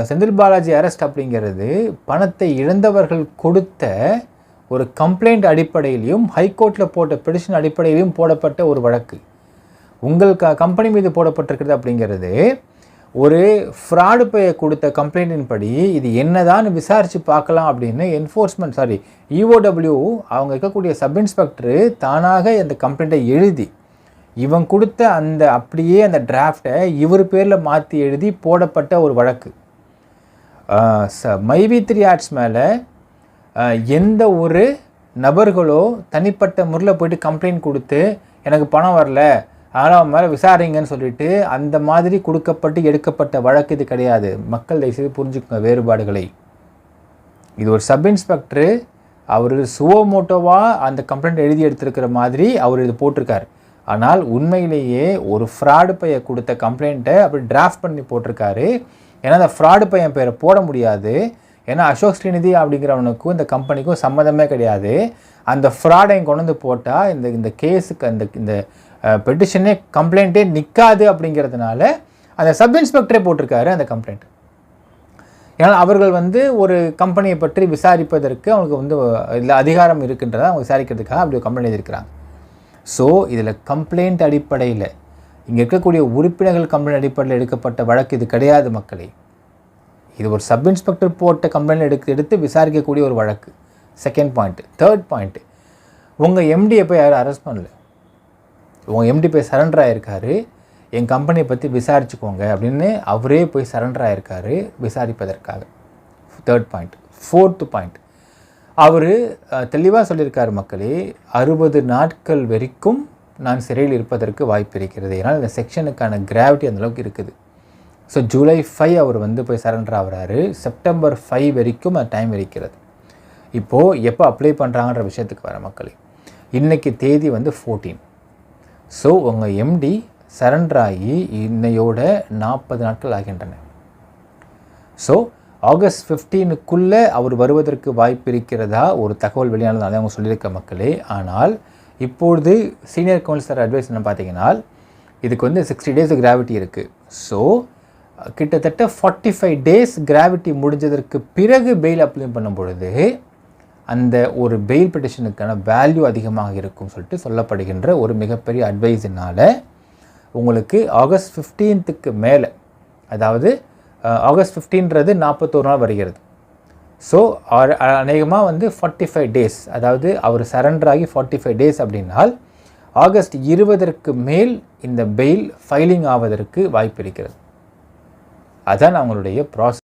Senthil Balaji arrest அப்படிங்கிறது பணத்தை இழந்தவர்கள் கொடுத்த ஒரு கம்ப்ளைண்ட் அடிப்படையிலையும் ஹைகோர்ட்டில் போட்ட பெடிஷன் அடிப்படையிலையும் போடப்பட்ட ஒரு வழக்கு. உங்கள் கம்பெனி மீது போடப்பட்டிருக்கிறது அப்படிங்கிறது ஒரு ஃப்ராடு பே கொடுத்த கம்ப்ளைண்டின் படி இது என்னதான் விசாரித்து பார்க்கலாம் அப்படின்னு EOW அவங்க இருக்கக்கூடிய சப் இன்ஸ்பெக்டரு தானாக அந்த கம்ப்ளைண்ட்டை எழுதி இவன் கொடுத்த அப்படியே அந்த டிராஃப்டை இவர் பேரில் மாற்றி எழுதி போடப்பட்ட ஒரு வழக்கு. மைவி3 ஆர்ட்ஸ் மேலே எந்த ஒரு நபர்களோ தனிப்பட்ட முறையில் போய்ட்டு கம்ப்ளைண்ட் கொடுத்து எனக்கு பணம் வரல ஆனால் அவன் மேலே விசாரிங்கன்னு சொல்லிட்டு அந்த மாதிரி கொடுக்கப்பட்டு எடுக்கப்பட்ட வழக்கு இது கிடையாது. மக்கள் தயவுசெய்து புரிஞ்சுக்கோங்க வேறுபாடுகளை. இது ஒரு சப் இன்ஸ்பெக்டரு அவர் சுவோமோட்டோவாக அந்த கம்ப்ளைண்ட் எழுதி எடுத்திருக்கிற மாதிரி அவர் இது போட்டிருக்காரு. ஆனால் உண்மையிலேயே ஒரு ஃப்ராடு பைய கொடுத்த கம்ப்ளைண்ட்டை அப்படி டிராஃப்ட் பண்ணி போட்டிருக்காரு. ஏன்னா அந்த ஃப்ராடு பையன் பேரை போட முடியாது. ஏன்னா அசோக் ஸ்ரீநிதி அப்படிங்கிறவனுக்கும் இந்த கம்பெனிக்கும் சம்மந்தமே கிடையாது. அந்த ஃப்ராடையும் கொண்டு வந்து போட்டால் இந்த கேஸுக்கு இந்த பெட்டிஷனே கம்ப்ளைண்ட்டே நிற்காது அப்படிங்கிறதுனால அந்த சப் இன்ஸ்பெக்டரே போட்டிருக்காரு அந்த கம்ப்ளைண்ட். ஏன்னா அவர்கள் ஒரு கம்பெனியை பற்றி விசாரிப்பதற்கு அவங்களுக்கு இதில் அதிகாரம் இருக்குன்றதை அவங்க விசாரிக்கிறதுக்காக அப்படி ஒரு கம்ப்ளைண்ட் எழுதியிருக்கிறாங்க. ஸோ இதில் கம்ப்ளைண்ட் அடிப்படையில் இங்கே இருக்கக்கூடிய உறுப்பினர்கள் கம்ப்ளைண்ட் அடிப்படையில் எடுக்கப்பட்ட வழக்கு இது கிடையாது மக்களே. இது ஒரு சப் இன்ஸ்பெக்டர் போட்ட கம்ப்ளைண்ட் எடுத்து விசாரிக்கக்கூடிய ஒரு வழக்கு. Second point. தேர்ட் பாயிண்ட்டு, உங்கள் எம்டியை போய் யாரும் அரெஸ்ட் பண்ணல. உங்கள் எம்டி போய் சரண்டர் ஆகிருக்காரு. என் கம்பெனியை பற்றி விசாரிச்சுக்கோங்க அப்படின்னு அவரே போய் சரண்டர் ஆகிருக்காரு விசாரிப்பதற்காக. Third point. ஃபோர்த்து பாயிண்ட், அவர் தெளிவாக சொல்லியிருக்காரு மக்களே 60 நாட்கள் வரைக்கும் நான் சிறையில் இருப்பதற்கு வாய்ப்பு இருக்கிறது. ஏன்னால் இந்த செக்ஷனுக்கான கிராவிட்டி அந்தளவுக்கு இருக்குது. ஸோ ஜூலை 5 அவர் போய் சரண்டர் ஆகிறாரு. செப்டம்பர் 5 வரைக்கும் அந்த டைம் இருக்கிறது. இப்போது எப்போ அப்ளை பண்ணுறாங்கன்ற விஷயத்துக்கு வர மக்களே, இன்றைக்கி தேதி 14. ஸோ உங்கள் எம்டி சரண்டர் ஆகி இன்னையோட 40 நாட்கள் ஆகின்றன. ஸோ ஆகஸ்ட் 15க்குள்ளே அவர் வருவதற்கு வாய்ப்பு இருக்கிறதா ஒரு தகவல் வெளியானதாலே அவங்க சொல்லியிருக்க மக்களே. ஆனால் இப்பொழுது சீனியர் கவுன்சிலர் அட்வைஸ் என்ன பார்த்தீங்கன்னா, இதுக்கு 60 டேஸ் கிராவிட்டி இருக்குது. ஸோ கிட்டத்தட்ட 45 டேஸ் கிராவிட்டி முடிஞ்சதற்கு பிறகு பெயில் அப்ளை பண்ணும் பொழுது அந்த ஒரு பெயில் பெட்டிஷனுக்கான வேல்யூ அதிகமாக இருக்கும் சொல்லிட்டு சொல்லப்படுகின்ற ஒரு மிகப்பெரிய அட்வைஸினால் உங்களுக்கு ஆகஸ்ட் 15க்கு மேலே, அதாவது ஆகஸ்ட் 15ன்றது 41 நாள் வருகிறது. ஸோ அநேகமாக 45 டேஸ், அதாவது அவர் சரண்டர் ஆகி 45 டேஸ் அப்படின்னால் ஆகஸ்ட் 20க்கு மேல் இந்த பெயில் ஃபைலிங் ஆவதற்கு வாய்ப்பு இருக்கிறது. அதான் அவங்களுடைய ப்ராசஸ்.